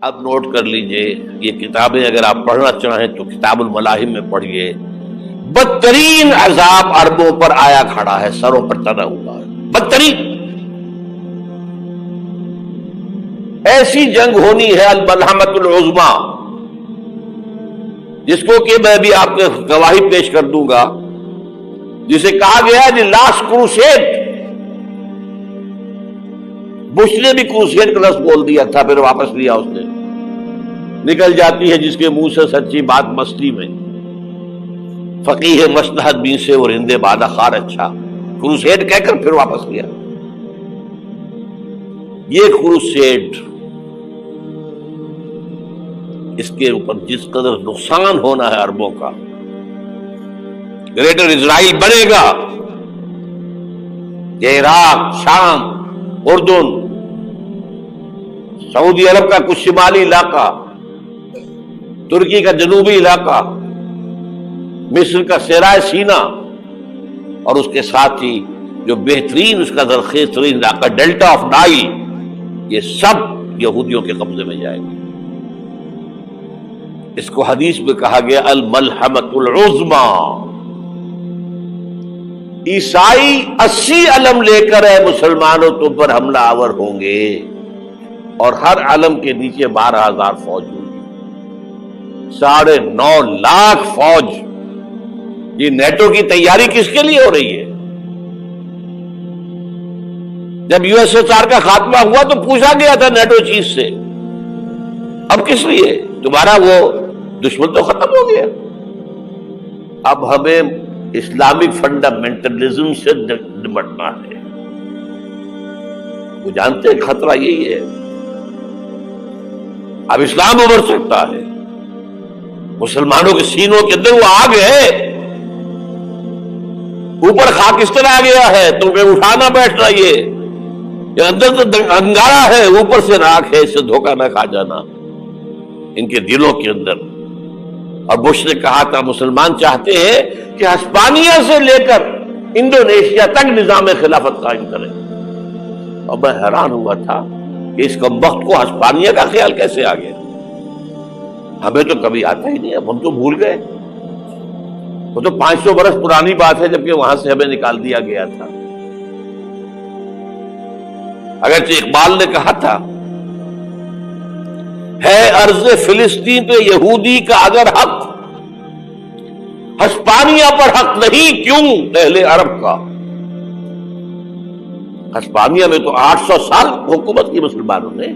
اب نوٹ کر لیجئے، یہ کتابیں اگر آپ پڑھنا چاہیں تو کتاب الملاحم میں پڑھیے. بدترین عذاب عربوں پر آیا کھڑا ہے، سروں پر تنا ہوا ہے، بدترین. ایسی جنگ ہونی ہے الملحمۃ العظمیٰ، جس کو کہ میں بھی آپ کو گواہی پیش کر دوں گا، جسے کہا گیا ہے لاسٹ کروسیڈ. بش نے بھی کروسیڈ کا لفظ بول دیا تھا، پھر واپس لیا اس نے. نکل جاتی ہے جس کے منہ سے سچی بات مستی میں، فقیہ مصلحت بین سے اور ہندے بادہ خار اچھا، کروسیڈ کہہ کر پھر واپس لیا. یہ کروسیڈ، اس کے اوپر جس قدر نقصان ہونا ہے عربوں کا، گریٹر اسرائیل بنے گا، عراق، شام، اردن، سعودی عرب کا کچھ شمالی علاقہ، ترکی کا جنوبی علاقہ، مصر کا صحرائے سینا، اور اس کے ساتھ ہی جو بہترین اس کا زرخیز ترین علاقہ ڈیلٹا آف نائل، یہ سب یہودیوں کے قبضے میں جائے گا. اس کو حدیث میں کہا گیا الملحمۃ العظمیٰ. عیسائی 80 علم لے کر اے مسلمانوں تم پر حملہ آور ہوں گے، اور ہر علم کے نیچے 12,000 فوج ہوگی، 9.5 لاکھ فوج. یہ نیٹو کی تیاری کس کے لیے ہو رہی ہے؟ جب USSR کا خاتمہ ہوا تو پوچھا گیا تھا نیٹو چیف سے، اب کس لیے؟ تمہارا وہ دشمن تو ختم ہو گیا، اب ہمیں اسلامک فنڈامنٹلزم سے نمٹنا ہے. وہ جانتے ہیں خطرہ یہی ہے، اب اسلام ابھر سکتا ہے. مسلمانوں کے سینوں کے اندر وہ آگ ہے، اوپر خاک اس طرح آ گیا ہے تمہیں اٹھانا بیٹھ رہی ہے، یہ اندر تو انگارا ہے، اوپر سے راکھ ہے، اس سے دھوکہ نہ کھا جانا ان کے دلوں کے اندر. اور بش نے کہا تھا مسلمان چاہتے ہیں کہ ہسپانیہ سے لے کر انڈونیشیا تک نظام خلافت قائم کریں. اور میں حیران ہوا تھا کہ اس کمبخت کو ہسپانیہ کا خیال کیسے آ گیا. ہمیں تو کبھی آتا ہی نہیں، اب ہم تو بھول گئے. وہ تو 500 برس پرانی بات ہے، جبکہ وہاں سے ہمیں نکال دیا گیا تھا. اگرچہ اقبال نے کہا تھا ہے ارض فلسطین پہ یہودی کا اگر حق، ہسپانیہ پر حق نہیں کیوں اہل عرب کا. ہسپانیہ میں تو 800 سال حکومت کی مسلمانوں نے،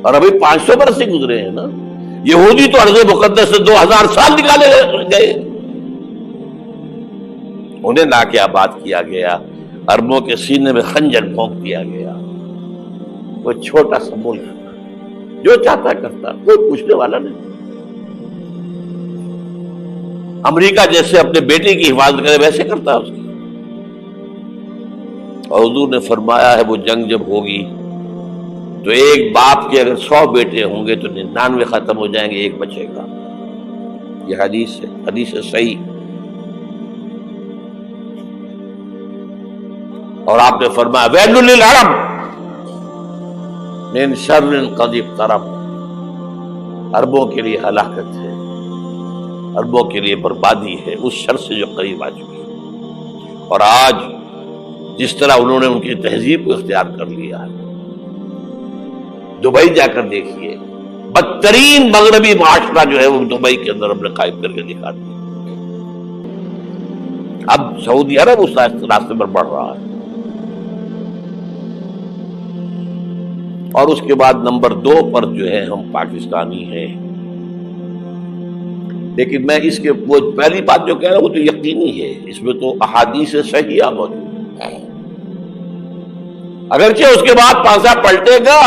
اور ابھی 500 برس سے گزرے ہیں نا. یہودی تو ارض مقدس سے 2000 سال نکالے گئے، انہیں لا کے آباد کیا گیا، عربوں کے سینے میں خنجر پھونک دیا گیا. وہ چھوٹا سا ملک جو چاہتا کرتا، کوئی پوچھنے والا نہیں. امریکہ جیسے اپنے بیٹے کی حفاظت کرے ویسے کرتا اس کی. اور حضور نے فرمایا ہے وہ جنگ جب ہوگی تو ایک باپ کے اگر 100 بیٹے ہوں گے تو 99 ختم ہو جائیں گے، ایک بچے گا. یہ حدیث ہے، حدیث ہے صحیح. اور آپ نے فرمایا ویل للعرب من شر قد اقترب، عربوں کے لیے ہلاکت ہے، عربوں کے لیے بربادی ہے اس شر سے جو قریب آ چکی ہے. اور آج جس طرح انہوں نے ان کی تہذیب کو اختیار کر لیا ہے، دبئی جا کر دیکھیے، بدترین مغربی معاشرہ جو ہے وہ دبئی کے اندر ہم نے قائم کر کے دکھا دیا. اب سعودی عرب اس راستے پر بڑھ رہا ہے. اور اس کے بعد نمبر 2 پر جو ہے ہم پاکستانی ہیں. لیکن میں اس کے وہ پہلی بات جو کہہ رہا ہوں وہ تو یقینی ہے، اس میں تو احادیث صحیحہ موجود ہے. اگرچہ اس کے بعد پانسا پلٹے گا،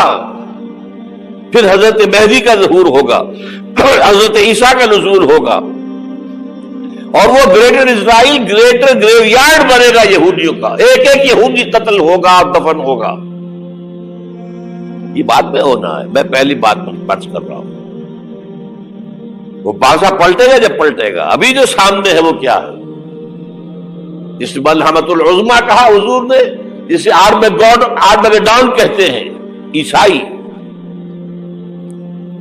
پھر حضرت مہدی کا ظہور ہوگا، حضرت عیسیٰ کا نزول ہوگا، اور وہ گریٹر اسرائیل گریٹر گریو یارڈ بنے گا یہودیوں کا. ایک ایک یہودی قتل ہوگا، دفن ہوگا. یہ بات میں ہونا ہے، میں پہلی بات پر بحث کر رہا ہوں. وہ پانسا پلٹے گا جب پلٹے گا. ابھی جو سامنے ہے وہ کیا ہے؟ جس ملحمۃ العظمیٰ کہا حضور نے، جسے آرمیگیڈون کہتے ہیں عیسائی،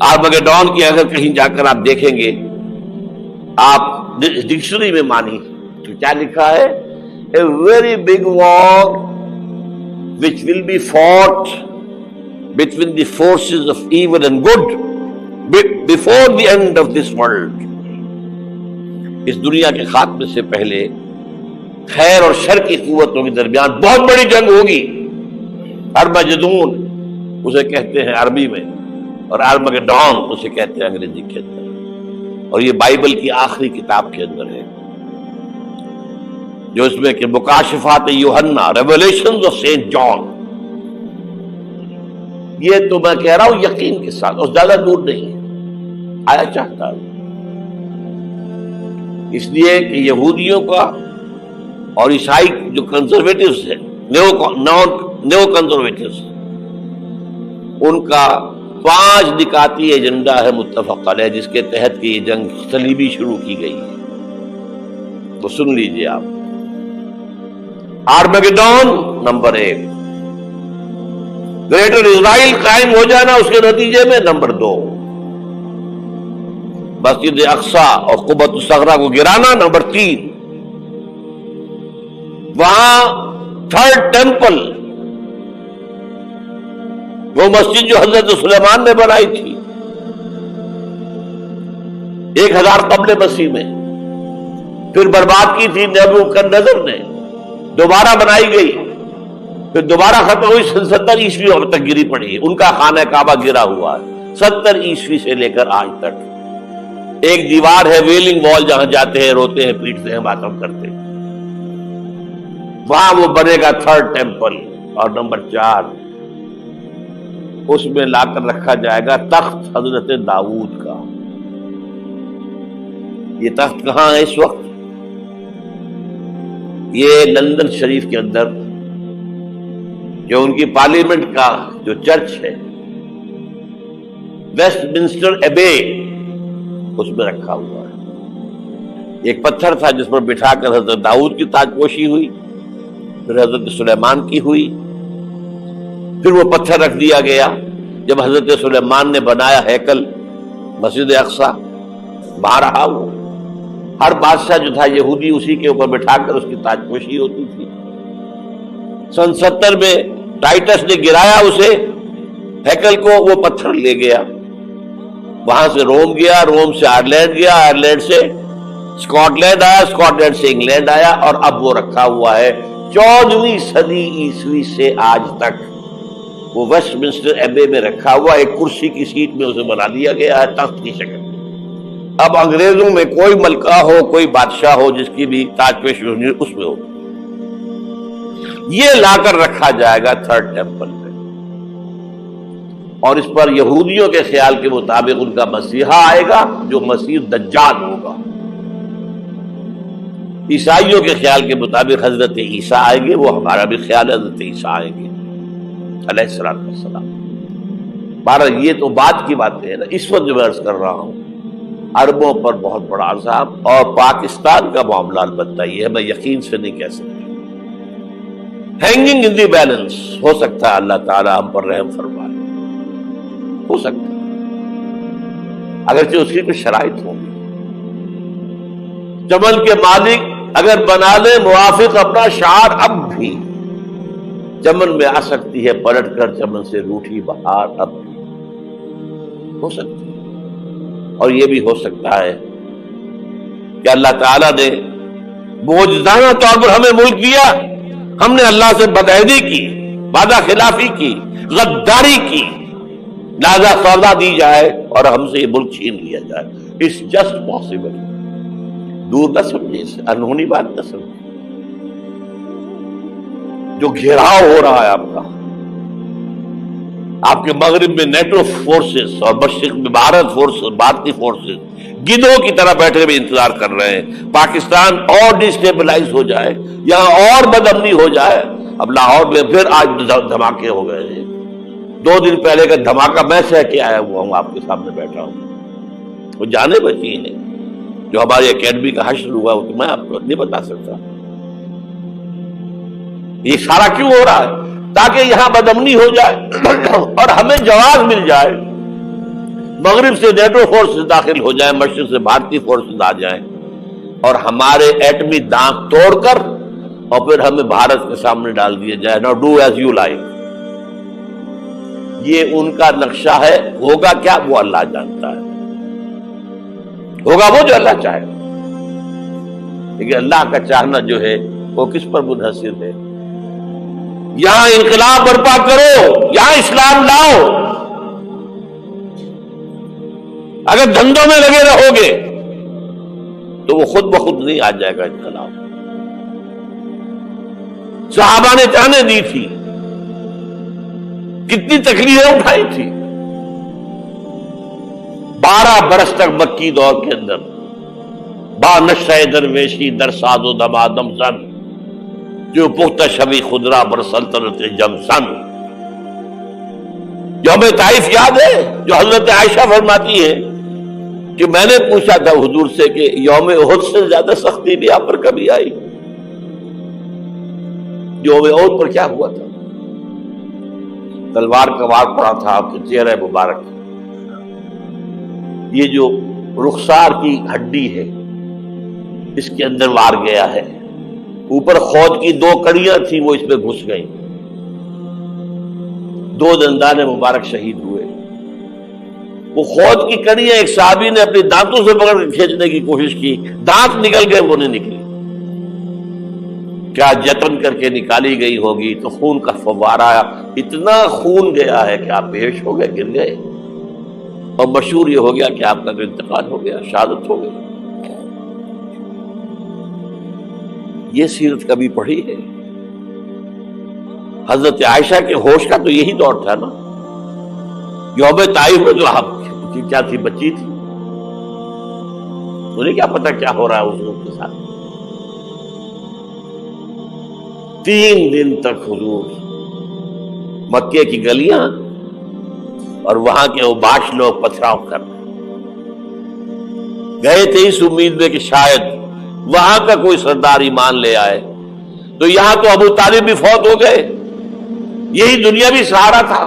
آرمگیڈون کی اگر کہیں جا کر آپ دیکھیں گے، آپ ڈکشنری میں مانی تو کیا لکھا ہے؟ A very big war which will be fought between the forces of evil and good before the end of this world. اس دنیا کے خاتمے سے پہلے خیر اور شر کی قوتوں کے درمیان بہت بڑی جنگ ہوگی. ارمجدون اسے کہتے ہیں عربی میں، اور آرمگیڈون اسے کہتے ہیں انگریزی کے اندر، اور یہ بائبل کی آخری کتاب کے اندر ہے، جو اس میں کہ مکاشفات یوحنا، ریویلیشنز آف سینٹ جان. یہ تو میں کہہ رہا ہوں یقین کے ساتھ، اور زیادہ دور نہیں ہے، آیا چاہتا ہے. اس لیے کہ یہودیوں کا اور عیسائی جو کنزرویٹوز ہیں، نیو کنزرویٹوز، ان کا 5 نکاتی ایجنڈا ہے متفق علیہ، جس کے تحت کہ یہ جنگ صلیبی شروع کی گئی ہے. تو سن لیجئے آپ. آرمگیڈون نمبر 1، گریٹر اسرائیل قائم ہو جانا اس کے نتیجے میں نمبر 2، مسجد اقصی اور قبۃ الصغریٰ کو گرانا نمبر 3، وہاں تھرڈ ٹیمپل، وہ مسجد جو حضرت سلیمان نے بنائی تھی 1000 قبل مسیح میں، پھر برباد کی تھی نیبوکدنیزر نے، دوبارہ بنائی گئی، پھر دوبارہ ختم ہوئی، 70 عیسوی تک گری پڑی. ان کا خانہ کعبہ گرا ہوا ہے 70 عیسوی سے لے کر آج تک. ایک دیوار ہے ویلنگ وال، جہاں جاتے ہیں، روتے ہیں، پیٹتے ہیں، ماتم کرتے ہیں، وہاں وہ بنے گا تھرڈ ٹیمپل. اور نمبر 4، اس میں لا کر رکھا جائے گا تخت حضرت داؤد کا. یہ تخت کہاں ہے اس وقت؟ یہ لندن شریف کے اندر جو ان کی پارلیمنٹ کا جو چرچ ہے، ویسٹ منسٹر ایبے، اس میں رکھا ہوا ہے. ایک پتھر تھا جس پر بٹھا کر حضرت داؤد کی تاج پوشی ہوئی، پھر حضرت سلیمان کی ہوئی، پھر وہ پتھر رکھ دیا گیا جب حضرت سلیمان نے بنایا ہیکل مسجد اقصی. وہاں رہا وہ. ہر بادشاہ جو تھا یہودی اسی کے اوپر بٹھا کر اس کی تاج پوشی ہوتی تھی. سن 70 میں ٹائٹس نے گرایا اسے، ہیکل کو، وہ پتھر لے گیا، وہاں سے روم گیا، روم سے آئرلینڈ گیا، آئرلینڈ سے اسکاٹ لینڈ آیا، اسکاٹ لینڈ سے انگلینڈ آیا، اور اب وہ رکھا ہوا ہے 14ویں صدی عیسوی سے آج تک. وہ ویسٹ منسٹر ایبے میں رکھا ہوا، ایک کرسی کی سیٹ میں اسے بنا دیا گیا ہے تخت کی شکل. اب انگریزوں میں کوئی ملکہ ہو، کوئی بادشاہ ہو جس کی بھی تاج پوشی ہونی اس میں ہو، یہ لا کر رکھا جائے گا تھرڈ ٹیمپل میں. اور اس پر یہودیوں کے خیال کے مطابق ان کا مسیحا آئے گا جو مسیح دجال ہوگا. عیسائیوں کے خیال کے مطابق حضرت عیسیٰ آئیں گے، وہ ہمارا بھی خیال ہے حضرت عیسیٰ آئیں گے علیہ السلام. بہرحال یہ تو بات کی باتیں ہیں نا. اس وقت جو میں عرض کر رہا ہوں، عربوں پر بہت بڑا عذاب، اور پاکستان کا معاملہ البتہ یہ ہے، میں یقین سے نہیں کہہ سکتا. ہینگنگ ان دی بیلنس، ہو سکتا ہے اللہ تعالیٰ ہم پر رحم فرمائے، ہو سکتا ہے، اگرچہ اس کی کچھ شرائط ہوں گی. چمن کے مالک اگر بنا لے موافق اپنا شعار، اب بھی چمن میں آ سکتی ہے پلٹ کر چمن سے روٹھی بہار، اب بھی ہو سکتی ہے. اور یہ بھی ہو سکتا ہے کہ اللہ تعالیٰ نے معجزانہ طور پر ہمیں ملک دیا، ہم نے اللہ سے بدعہدی کی، وعدہ خلافی کی، غداری کی، لہذا سودا دی جائے اور ہم سے یہ ملک چھین لیا جائے. It's just possible. دور نہ سمجھے، انہونی بات نہ سمجھے. جو گھیراؤ ہو رہا ہے آپ کے مغرب میں نیٹو فورسز اور مشرق میں بھارتی فورسز گدھوں کی طرح بیٹھے ہوئے انتظار کر رہے ہیں پاکستان اور ڈسٹیبلائز ہو جائے، یہاں اور بدامنی ہو جائے. اب لاہور میں پھر آج دھماکے ہو گئے ہیں. 2 دن پہلے کا دھماکہ میں سہ کے آیا ہوا ہوں، آپ کے سامنے بیٹھا ہوں. وہ جانے بچی ہیں جو ہماری اکیڈمی کا حشر ہوا، وہ تو میں آپ کو نہیں بتا سکتا. یہ سارا کیوں ہو رہا ہے؟ تاکہ یہاں بدامنی ہو جائے اور ہمیں جواز مل جائے. مغرب سے نیٹو فورسز داخل ہو جائیں، مشرق سے بھارتی فورسز آ جائیں اور ہمارے ایٹمی دانت توڑ کر اور پھر ہمیں بھارت کے سامنے ڈال دیا جائے، نو ڈو ایز یو لائک. یہ ان کا نقشہ ہے. ہوگا کیا وہ اللہ جانتا ہے، ہوگا وہ جو اللہ چاہے. لیکن اللہ کا چاہنا جو ہے وہ کس پر منحصر ہے؟ یہاں انقلاب برپا کرو، یہاں اسلام لاؤ. اگر دھندوں میں لگے رہو گے تو وہ خود بخود نہیں آ جائے گا انقلاب. صحابہ نے جانیں دی تھی، کتنی تکلیفیں اٹھائی تھی. 12 برس تک مکی دور کے اندر با نشہ درویشی در ساز و دمادم زن، جو پختہ شبی خدرا بر سلطنت جم سن. یوم طائف یاد ہے جو حضرت عائشہ فرماتی ہے کہ میں نے پوچھا تھا حضور سے کہ یوم احد سے زیادہ سختی بھی آپ پر کبھی آئی؟ یوم احد پر کیا ہوا تھا؟ تلوار کا وار پڑا تھا آپ کے چہرہ مبارک. یہ جو رخسار کی ہڈی ہے اس کے اندر وار گیا ہے. اوپر خود کی 2 کڑیاں تھیں، وہ اس میں گھس گئیں. 2 دندان مبارک شہید ہوئے. وہ خود کی کڑیاں ایک صحابی نے اپنے دانتوں سے پکڑ کے کھینچنے کی کوشش کی، دانت نکل گئے، وہ نہیں نکلی. کیا جتن کر کے نکالی گئی ہوگی تو خون کا فوارہ آیا، اتنا خون گیا ہے کہ آپ بے ہوش ہو گئے، گر گئے. اور مشہور یہ ہو گیا کہ آپ کا جو انتقال ہو گیا، شہادت ہو گئی. یہ سیرت کبھی پڑھی ہے؟ حضرت عائشہ کے ہوش کا تو یہی دور تھا نا. یوم طائف میں جو آپ کیا تھی، بچی تھی، انہیں کیا پتا کیا ہو رہا ہے اس لوگ کے ساتھ. 3 دن تک حضور مکے کی گلیاں اور وہاں کے اوباش لوگ پتھراؤ کر گئے تھے اس امید میں کہ شاید وہاں کا کوئی سردار ایمان لے آئے. تو یہاں تو ابو طالب بھی فوت ہو گئے. یہی دنیا بھی سہارا تھا،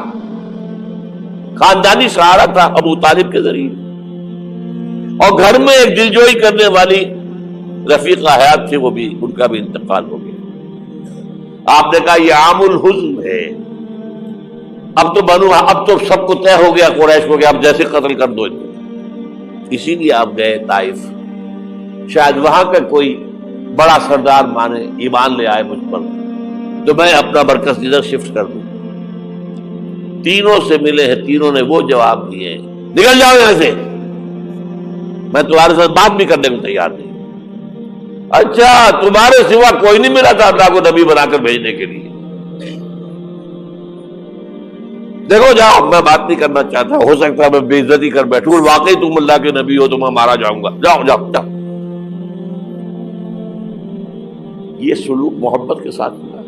خاندانی سہارا تھا ابو طالب کے ذریعے. اور گھر میں ایک دلجوئی کرنے والی رفیقہ حیات تھی، وہ بھی، ان کا بھی انتقال ہو گیا. آپ نے کہا یہ عام الحزن ہے. اب تو سب کو طے ہو گیا قریش کو کہ آپ جیسے قتل کر دو. اسی لیے آپ گئے طائف، شاید وہاں کا کوئی بڑا سردار مانے ایمان لے آئے مجھ پر تو میں اپنا مرکز ادھر شفٹ کر دوں. تینوں سے ملے ہیں، تینوں نے وہ جواب دیے ہیں، نکل جاؤ یہاں سے، میں تمہارے ساتھ بات بھی کرنے کو تیار نہیں. اچھا تمہارے سوا کوئی نہیں ملا تھا اللہ کو نبی بنا کر بھیجنے کے لیے؟ دیکھو جاؤ، میں بات نہیں کرنا چاہتا، ہو سکتا ہے میں بے عزتی کر بیٹھوں، واقعی تم اللہ کے نبی ہو تو میں مارا جاؤں گا، جاؤ جاؤ جاؤ. یہ سلوک محبت کے ساتھ ہوا ہے.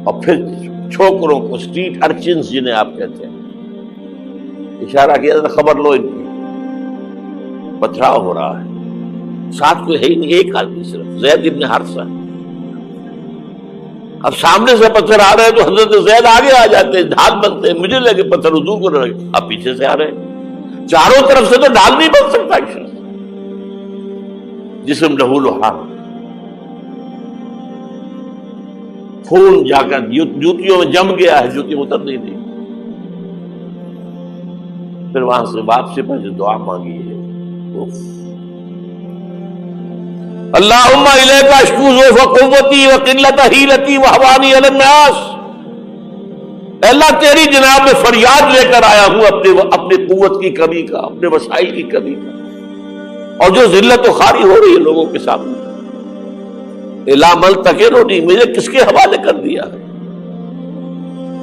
اور پھر چھوکروں کو، اسٹریٹ ارچنز جنہیں آپ کہتے ہیں، اشارہ کیا تھا خبر لو ان کی، پتھراؤ ہو رہا ہے. ساتھ کوئی ہے ہی نہیں، ایک آدمی صرف، زید ابن حارثہ. اب سامنے سے پتھر آ رہے ہیں تو حضرت زید آگے آ جاتے ہیں، ڈھال بنتے ہیں، مجھے لگے پتھر حضور کو لگے، اب پیچھے سے آ رہے ہیں. چاروں طرف سے تو ڈھال نہیں بن سکتا. جسم لہو لہاب، خون جا کر جوتیوں میں جم گیا ہے، جوتی اتر نہیں دی. پھر وہاں سے واپسی پر جو دعا مانگی ہے، اللہم الیک اشکو ضعف قوتی وقلت حیلتی وہوانی علی الناس. اللہ تیری جناب میں فریاد لے کر آیا ہوں اپنی قوت کی کمی کا، اپنے وسائل کی کمی کا، اور جو ذلت و خواری ہو رہی ہے لوگوں کے سامنے. الا ملتقننی، مجھے کس کے حوالے کر دیا ہے؟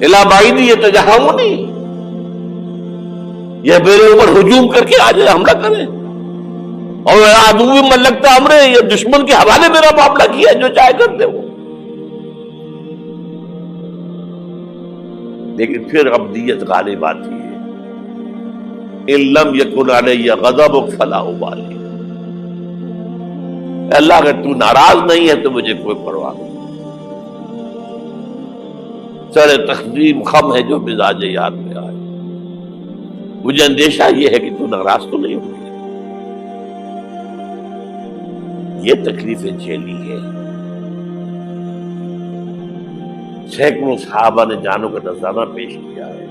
الا بعیدی یتجہمنی، یہ میرے اوپر ہجوم کر کے آ جائے، حملہ کرے، اور عدو من لگتا امرے، یہ دشمن کے حوالے میرا معاملہ کیا، جو چاہے کرتے وہ. لیکن پھر عبدیت غالب آتی ہے. ان لم یکن علی غضبک فلا ابالی. اللہ اگر تو ناراض نہیں ہے تو مجھے کوئی پرواہ نہیں. سر تقدیم خم ہے جو مزاج یاد میں آئے. مجھے اندیشہ یہ ہے کہ تو ناراض تو نہیں ہوگی. یہ تکلیفیں جھیلی ہے. سینکڑوں صحابہ نے جانوں کا نذرانہ پیش کیا ہے.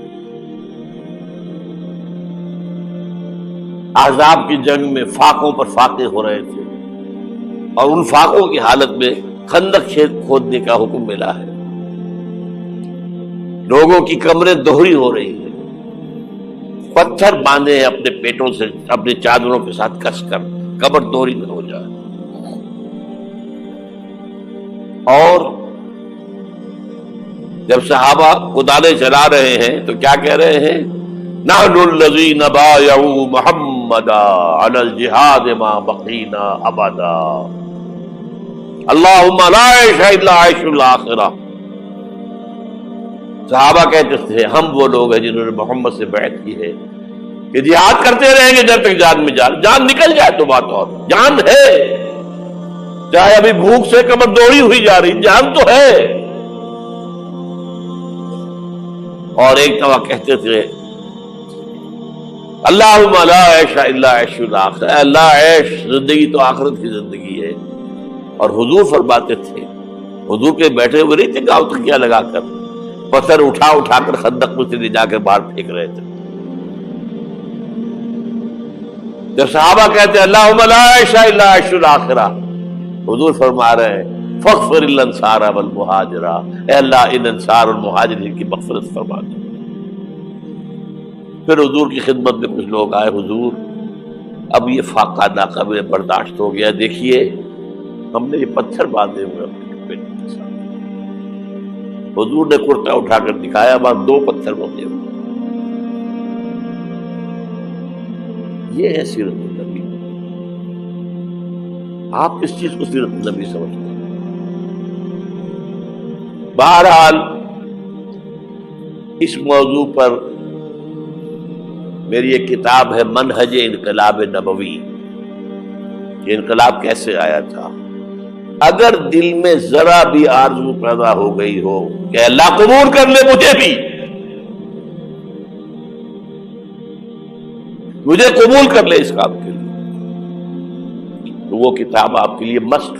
احزاب کی جنگ میں فاقوں پر فاقے ہو رہے تھے اور ان فاقوں کی حالت میں خندق کھودنے کا حکم ملا ہے. لوگوں کی کمریں دوہری ہو رہی ہیں، پتھر باندھے ہیں اپنے پیٹوں سے اپنے چادروں کے ساتھ کس کر کمر دوہری نہ ہو جائے. اور جب صحابہ کدالیں چلا رہے ہیں تو کیا کہہ رہے ہیں؟ نحن الذین بایعوا محمدا علی الجہاد ما بقینا ابدا اللہم لا عیش الا عیش الاخرہ. صحابہ کہتے تھے ہم وہ لوگ ہیں جنہوں نے محمد سے بیعت کی ہے کہ جہاد کرتے رہیں گے جب تک جان میں جان نکل جائے تو بات اور جان ہے، چاہے ابھی بھوک سے کمر دوڑی ہوئی جا رہی، جان تو ہے. اور ایک دفعہ کہتے تھے اللہم لا عیش الا عیش الاخرہ، اے اللہ عیش زندگی تو آخرت کی زندگی ہے. اور حضور فرماتے تھے، حضور کے بیٹھے ہوئے نہیں تھے گاؤں تکیہ لگا کر، پتھر اٹھا اٹھا کر خندق میں سے لے جا کر باہر پھینک رہے تھے. جب صحابہ کہتے ہیں اللہم لا عیش الا عیش الاخرہ، حضور فرما رہے ہیں فاغفر للانصار والمہاجر، اے اللہ ان انصار اور مہاجرین کی مغفرت فرما دے. پھر حضور کی خدمت میں کچھ لوگ آئے، حضور اب یہ فاقہ ناقابل برداشت ہو گیا، دیکھیے ہم نے یہ پتھر باندھے ہوئے اپنے پیٹوں کے ساتھ. حضور نے کرتا اٹھا کر دکھایا، وہاں 2 پتھر بندھے ہوئے. یہ ہے سیرت النبی. آپ کس چیز کو سیرت النبی سمجھتے ہیں؟ بہرحال اس موضوع پر میری ایک کتاب ہے منہج انقلاب نبوی. یہ انقلاب کیسے آیا تھا؟ اگر دل میں ذرا بھی آرزو پیدا ہو گئی ہو کہ اللہ قبول کر لے مجھے قبول کر لے اس کام کے لیے، تو وہ کتاب آپ کے لیے مسٹ